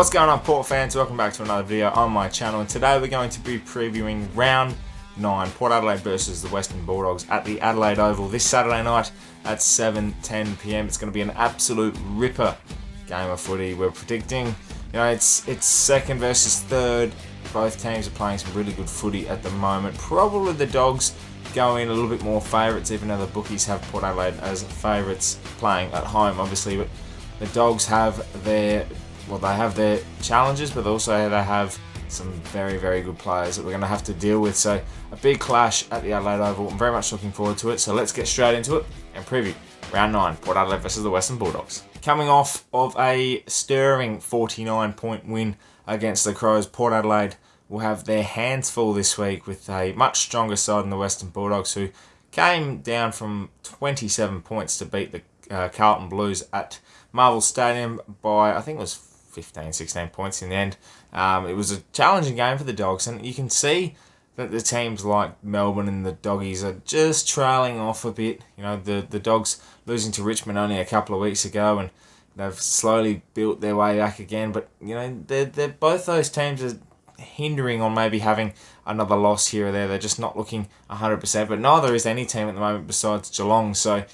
What's going on, Port fans? Welcome back to another video on my channel, and today we're going to be previewing round 9, Port Adelaide versus the Western Bulldogs at the Adelaide Oval this Saturday night at 7:10 p.m. It's going to be an absolute ripper game of footy. We're predicting, it's second versus third. Both teams are playing some really good footy at the moment. Probably the Dogs go in a little bit more favourites, even though the bookies have Port Adelaide as favourites playing at home, obviously. But the Dogs have their challenges, but also they have some very, very good players that we're going to have to deal with. So a big clash at the Adelaide Oval. I'm very much looking forward to it. So let's get straight into it and preview round 9, Port Adelaide versus the Western Bulldogs. Coming off of a stirring 49-point win against the Crows, Port Adelaide will have their hands full this week with a much stronger side than the Western Bulldogs, who came down from 27 points to beat the Carlton Blues at Marvel Stadium by, I think it was 15, 16 points in the end. It was a challenging game for the Dogs, and you can see that the teams like Melbourne and the Doggies are just trailing off a bit. The Dogs losing to Richmond only a couple of weeks ago, and they've slowly built their way back again. But, they're both those teams are hindering on maybe having another loss here or there. They're just not looking 100%, but neither is any team at the moment besides Geelong. So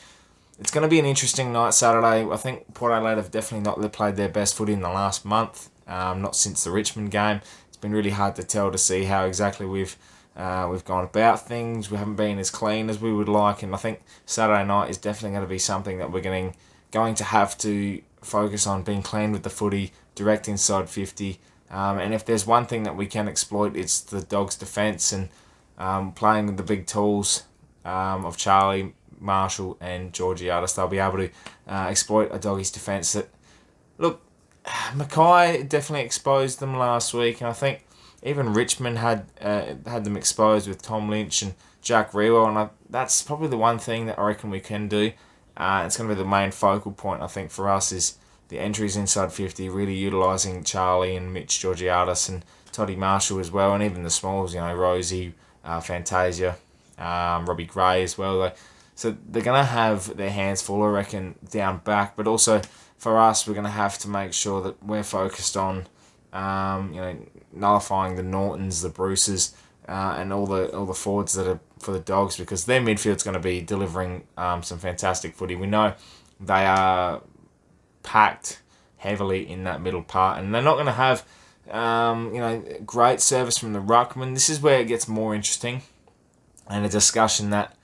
it's going to be an interesting night Saturday. I think Port Adelaide have definitely not played their best footy in the last month, not since the Richmond game. It's been really hard to tell to see how exactly we've gone about things. We haven't been as clean as we would like, and I think Saturday night is definitely going to be something that we're going to have to focus on, being clean with the footy, direct inside 50. And if there's one thing that we can exploit, it's the Dogs' defence, and playing with the big tools of Charlie, Marshall and Georgiadis. They'll be able to exploit a Doggies' defence. That, look, Mackay definitely exposed them last week, and I think even Richmond had them exposed with Tom Lynch and Jack Rewell, and that's probably the one thing that I reckon we can do. It's going to be the main focal point, I think, for us, is the entries inside 50, really utilising Charlie and Mitch Georgiadis and Toddy Marshall as well, and even the smalls, Rosie, Fantasia, Robbie Gray as well. So they're going to have their hands full, I reckon, down back. But also for us, we're going to have to make sure that we're focused on, nullifying the Nortons, the Bruces, and all the forwards that are for the Dogs, because their midfield's going to be delivering some fantastic footy. We know they are packed heavily in that middle part, and they're not going to have, great service from the ruckman. This is where it gets more interesting, and a discussion that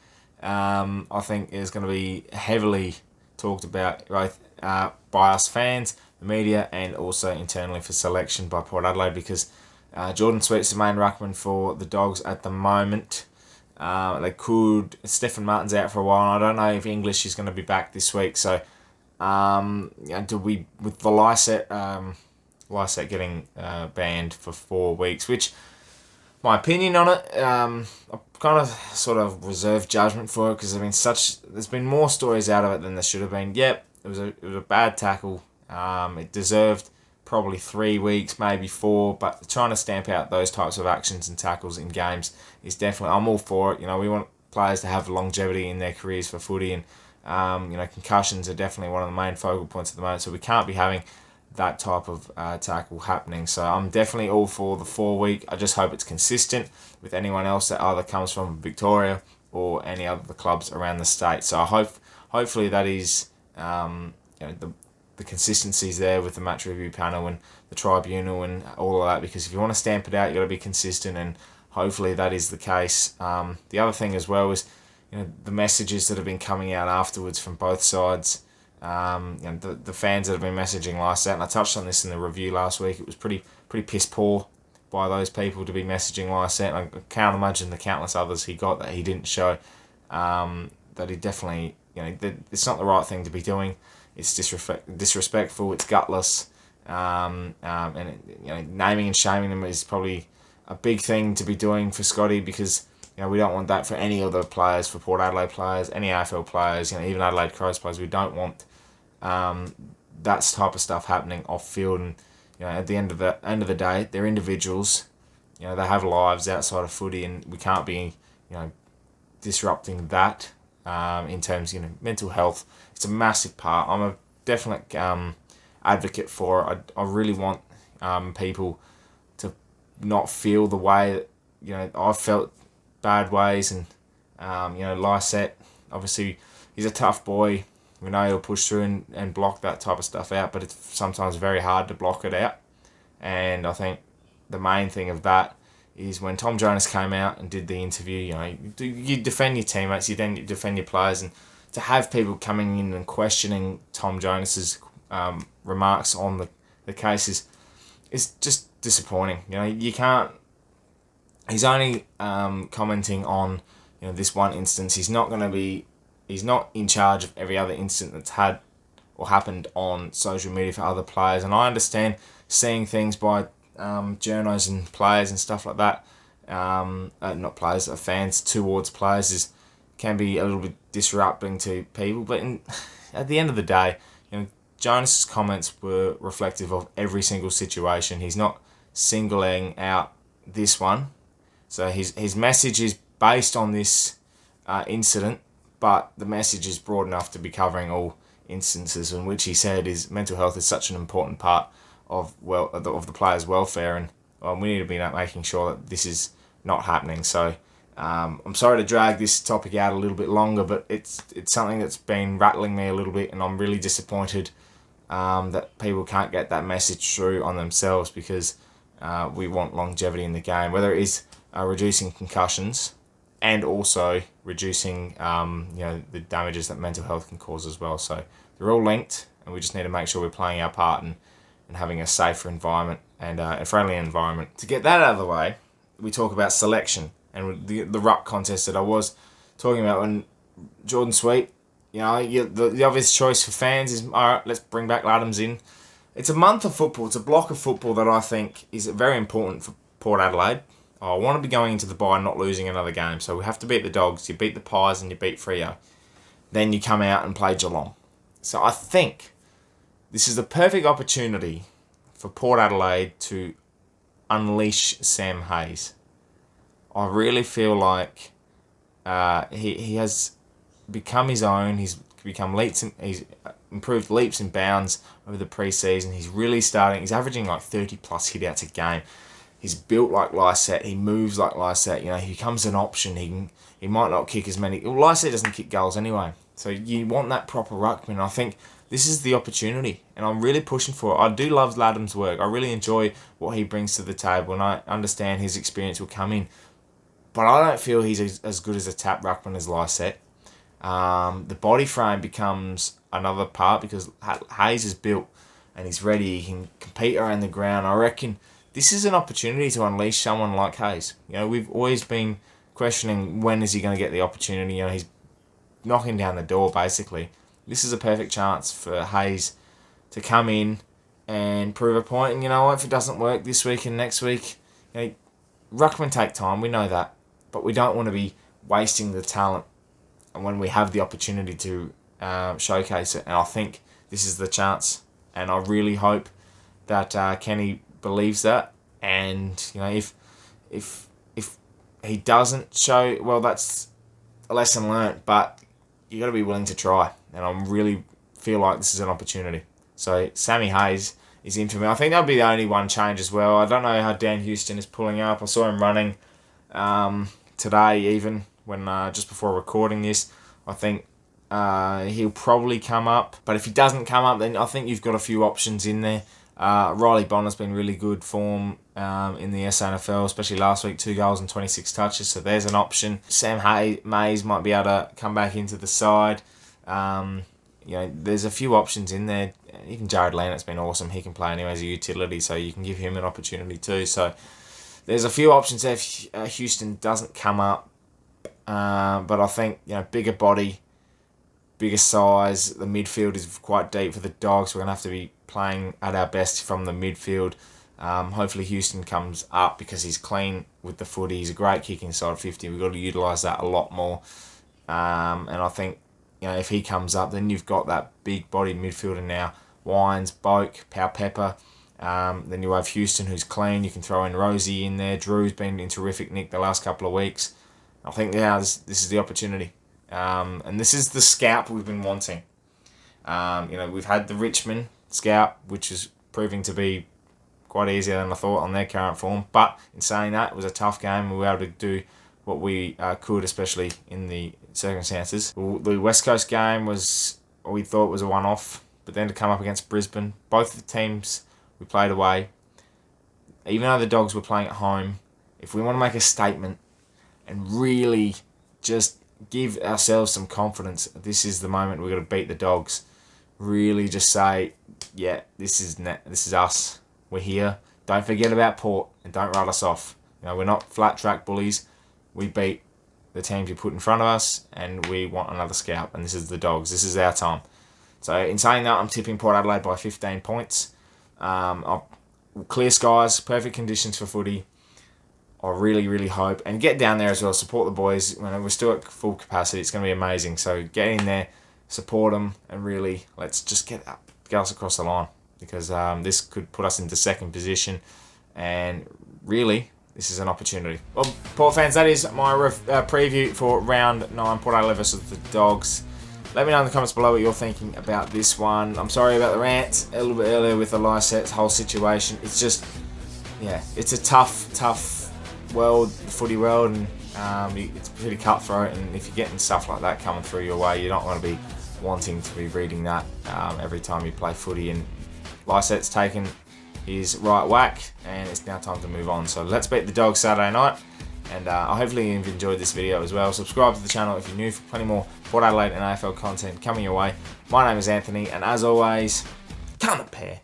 I think is going to be heavily talked about both by us fans, the media, and also internally for selection by Port Adelaide, because Jordan Sweet's the main ruckman for the Dogs at the moment. Stephen Martin's out for a while, and I don't know if English is going to be back this week. So, with the Lysette getting banned for 4 weeks, which, my opinion on it, I kind of sort of reserve judgment for it, because there's been more stories out of it than there should have been. Yep, it was a bad tackle. It deserved probably 3 weeks, maybe 4, but trying to stamp out those types of actions and tackles in games is definitely, I'm all for it. We want players to have longevity in their careers for footy, and concussions are definitely one of the main focal points at the moment, so we can't be having that type of tackle happening. So I'm definitely all for the 4 week. I just hope it's consistent with anyone else that either comes from Victoria or any other clubs around the state. So hopefully that is the consistency's there with the match review panel and the tribunal and all of that, because if you want to stamp it out, you've got to be consistent, and hopefully that is the case. The other thing as well is the messages that have been coming out afterwards from both sides. The fans that have been messaging Lysette, and I touched on this in the review last week. It was pretty piss poor by those people to be messaging Lysette. I can't imagine the countless others he got that he didn't show. That he definitely, it's not the right thing to be doing. It's disrespectful. It's gutless, and naming and shaming them is probably a big thing to be doing for Scotty, because we don't want that for any other players, for Port Adelaide players, any AFL players, even Adelaide Crows players. We don't want that type of stuff happening off field. And at the end of the day, they're individuals. They have lives outside of footy, and we can't be disrupting that in terms of mental health. It's a massive part. I'm a definite advocate for it. I really want people to not feel the way that, I've felt bad ways. And, Lysette, obviously, he's a tough boy. We know he'll push through and block that type of stuff out, but it's sometimes very hard to block it out. And I think the main thing of that is when Tom Jonas came out and did the interview, you defend your teammates, you then defend your players, and to have people coming in and questioning Tom Jonas's remarks on the cases is just disappointing. You can't. He's only commenting on this one instance. He's not in charge of every other incident that's had or happened on social media for other players. And I understand seeing things by journos and players and stuff like that, not players, fans towards players can be a little bit disrupting to people. But at the end of the day, Jonas's comments were reflective of every single situation. He's not singling out this one. So his message is based on this incident, but the message is broad enough to be covering all instances in which he said is mental health is such an important part of the players' welfare, and we need to be making sure that this is not happening. So I'm sorry to drag this topic out a little bit longer, but it's something that's been rattling me a little bit, and I'm really disappointed that people can't get that message through on themselves, because we want longevity in the game, whether it is reducing concussions and also reducing the damages that mental health can cause as well. So they're all linked, and we just need to make sure we're playing our part and having a safer environment and a friendly environment. To get that out of the way, we talk about selection and the ruck contest that I was talking about when Jordan Sweet, the obvious choice for fans is, all right, let's bring back Adams in. It's a month of football. It's a block of football that I think is very important for Port Adelaide. I want to be going into the bye and not losing another game. So we have to beat the Dogs. You beat the Pies and you beat Freo. Then you come out and play Geelong. So I think this is the perfect opportunity for Port Adelaide to unleash Sam Hayes. I really feel like he has become his own. He's improved leaps and bounds over the pre-season. He's really starting. He's averaging like 30 plus hit-outs a game. He's built like Lysette. He moves like Lysette. He becomes an option. He might not kick as many. Well, Lysette doesn't kick goals anyway. So you want that proper ruckman. I think this is the opportunity, and I'm really pushing for it. I do love Ladham's work. I really enjoy what he brings to the table, and I understand his experience will come in. But I don't feel he's as good as a tap ruckman as Lysette. The body frame becomes another part because Hayes is built and he's ready. He can compete around the ground. I reckon this is an opportunity to unleash someone like Hayes. We've always been questioning when is he going to get the opportunity. He's knocking down the door basically. This is a perfect chance for Hayes to come in and prove a point. And if it doesn't work this week and next week, ruckman take time. We know that, but we don't want to be wasting the talent and when we have the opportunity to showcase it. And I think this is the chance, and I really hope that Kenny believes that. And if he doesn't show, well, that's a lesson learnt. But you got to be willing to try, and I really feel like this is an opportunity. So Sammy Hayes is in for me. I think that'll be the only one change as well. I don't know how Dan Houston is pulling up. I saw him running today, even when just before recording this. I think he'll probably come up, but if he doesn't come up, then I think you've got a few options in there. Riley Bonner's been really good form in the SNFL, especially last week, 2 goals and 26 touches, so there's an option. Sam Mays might be able to come back into the side. There's a few options in there. Even Jared Lannett's been awesome. He can play anyway as a utility, so you can give him an opportunity too. So there's a few options there if Houston doesn't come up. But I think, bigger body, bigger size. The midfield is quite deep for the Dogs. We're going to have to be playing at our best from the midfield. Hopefully Houston comes up because he's clean with the footy. He's a great kick inside 50. We've got to utilise that a lot more. And I think, if he comes up, then you've got that big body midfielder now. Wines, Boak, Pau Pepper. Then you have Houston, who's clean. You can throw in Rosie in there. Drew's been in terrific nick the last couple of weeks. I think, this is the opportunity. And this is the scalp we've been wanting. We've had the Richmond scalp, which is proving to be quite easier than I thought on their current form. But in saying that, it was a tough game. We were able to do what we could, especially in the circumstances. The West Coast game was, we thought was a one-off, but then to come up against Brisbane, both the teams we played away, even though the Dogs were playing at home, if we want to make a statement and really just give ourselves some confidence, this is the moment we've got to beat the Dogs. Really just say, yeah, this is us. We're here. Don't forget about Port and don't write us off. You know, we're not flat track bullies. We beat the teams you put in front of us, and we want another scalp. And this is the Dogs. This is our time. So in saying that, I'm tipping Port Adelaide by 15 points. Clear skies, perfect conditions for footy. I really, really hope. And get down there as well. Support the boys. When we're still at full capacity, it's going to be amazing. So get in there, support them, and really let's just get us across the line, because this could put us into second position, and really this is an opportunity. Well, Port fans, that is my preview for round 9, Port Adelaide versus the Dogs. Let me know in the comments below what you're thinking about this one. I'm sorry about the rant a little bit earlier with the Lyset's whole situation. It's just, yeah, it's a tough world, the footy world, and it's pretty cutthroat, and if you're getting stuff like that coming through your way, you're not going to be wanting to be reading that every time you play footy. And Lyset's taken his right whack, and it's now time to move on. So let's beat the Dogs Saturday night, and hopefully you've enjoyed this video as well. Subscribe to the channel if you're new for plenty more Port Adelaide and AFL content coming your way. My name is Anthony, and as always, come the pair.